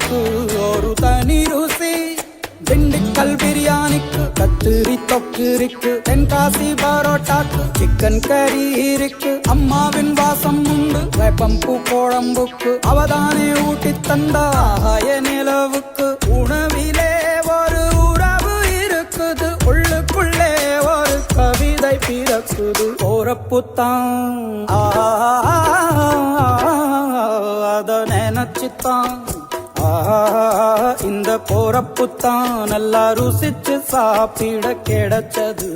சாப்பாட்டுக்கு ஒரு தனி ருசி. திண்டுக்கல் பிரியாணிக்கு கத்திரி தொக்கு இருக்கு, தென்காசி பரோட்டாக்கு சிக்கன் கறி இருக்கு. அம்மாவின் வாசம் உண்டு வேப்பம்பூ குழம்புக்கு, அவதானே ஊட்டி தந்தாய நிலவுக்கு. உணவிலே ஒரு உறவு இருக்குது, உள்ளுக்குள்ளே ஒரு கவிதை பிறக்குது. போறப்புத்தான் அத நினைச்சுத்தான் இந்த போறப்புத்தான் நல்லா ருசிச்சு சாப்பிட கிடைச்சது.